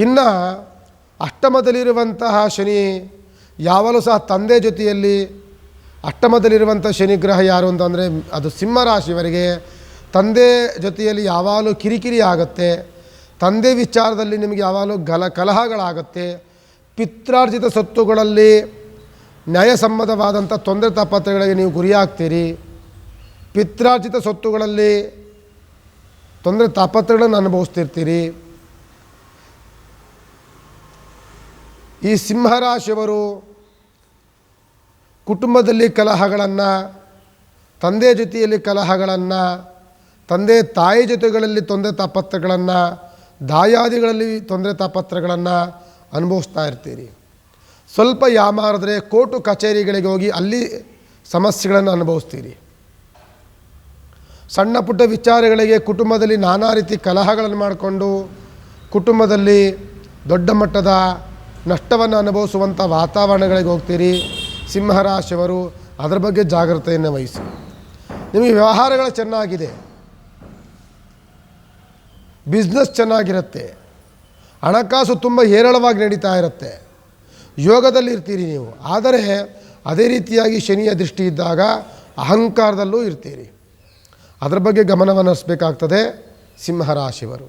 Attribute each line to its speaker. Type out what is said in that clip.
Speaker 1: ಇನ್ನು ಅಷ್ಟಮದಲ್ಲಿರುವಂತಹ ಶನಿ ಯಾವಾಗಲೂ ಸಹ ತಂದೆ ಜೊತೆಯಲ್ಲಿ ಅಷ್ಟಮದಲ್ಲಿರುವಂಥ ಶನಿಗ್ರಹ ಯಾರು ಅಂತಂದರೆ ಅದು ಸಿಂಹರಾಶಿಯವರಿಗೆ ತಂದೆ ಜೊತೆಯಲ್ಲಿ ಯಾವಾಗಲೂ ಕಿರಿಕಿರಿ ಆಗುತ್ತೆ. ತಂದೆ ವಿಚಾರದಲ್ಲಿ ನಿಮಗೆ ಯಾವಾಗಲೂ ಕಲಹಗಳಾಗುತ್ತೆ. ಪಿತ್ರಾರ್ಜಿತ ಸ್ವತ್ತುಗಳಲ್ಲಿ ನ್ಯಾಯಸಮ್ಮತವಾದಂಥ ತೊಂದರೆ ತಾಪತ್ರಗಳಿಗೆ ನೀವು ಗುರಿಯಾಗ್ತೀರಿ. ಪಿತ್ರಾರ್ಜಿತ ಸ್ವತ್ತುಗಳಲ್ಲಿ ತೊಂದರೆ ತಾಪತ್ರಗಳನ್ನು ಅನುಭವಿಸ್ತಿರ್ತೀರಿ. ಈ ಸಿಂಹರಾಶಿಯವರು ಕುಟುಂಬದಲ್ಲಿ ಕಲಹಗಳನ್ನು, ತಂದೆ ಜೊತೆಯಲ್ಲಿ ಕಲಹಗಳನ್ನು, ತಂದೆ ತಾಯಿ ಜೊತೆಗಳಲ್ಲಿ ತೊಂದರೆ ತಾಪತ್ರಗಳನ್ನು, ದಾಯಾದಿಗಳಲ್ಲಿ ತೊಂದರೆ ತಾಪತ್ರಗಳನ್ನು ಅನುಭವಿಸ್ತಾ ಇರ್ತೀರಿ. ಸ್ವಲ್ಪ ಯಾಮಾರಿದ್ರೆ ಕೋರ್ಟು ಕಚೇರಿಗಳಿಗೆ ಹೋಗಿ ಅಲ್ಲಿ ಸಮಸ್ಯೆಗಳನ್ನು ಅನುಭವಿಸ್ತೀರಿ. ಸಣ್ಣ ಪುಟ್ಟ ವಿಚಾರಗಳಿಗೆ ಕುಟುಂಬದಲ್ಲಿ ನಾನಾ ರೀತಿ ಕಲಹಗಳನ್ನು ಮಾಡಿಕೊಂಡು ಕುಟುಂಬದಲ್ಲಿ ದೊಡ್ಡ ಮಟ್ಟದ ನಷ್ಟವನ್ನು ಅನುಭವಿಸುವಂಥ ವಾತಾವರಣಗಳಿಗೆ ಹೋಗ್ತೀರಿ. ಸಿಂಹರಾಶಿಯವರು ಅದರ ಬಗ್ಗೆ ಜಾಗ್ರತೆಯನ್ನು ವಹಿಸಿ. ನಿಮಗೆ ವ್ಯವಹಾರಗಳು ಚೆನ್ನಾಗಿದೆ, ಬಿಸ್ನೆಸ್ ಚೆನ್ನಾಗಿರುತ್ತೆ, ಹಣಕಾಸು ತುಂಬ ಹೇರಳವಾಗಿ ನಡೀತಾ ಇರುತ್ತೆ, ಯೋಗದಲ್ಲಿ ಇರ್ತೀರಿ ನೀವು. ಆದರೆ ಅದೇ ರೀತಿಯಾಗಿ ಶನಿಯ ದೃಷ್ಟಿ ಇದ್ದಾಗ ಅಹಂಕಾರದಲ್ಲೂ ಇರ್ತೀರಿ. ಅದರ ಬಗ್ಗೆ ಗಮನವನ್ನು ಹರಿಸಬೇಕಾಗ್ತದೆ ಸಿಂಹರಾಶಿಯವರು.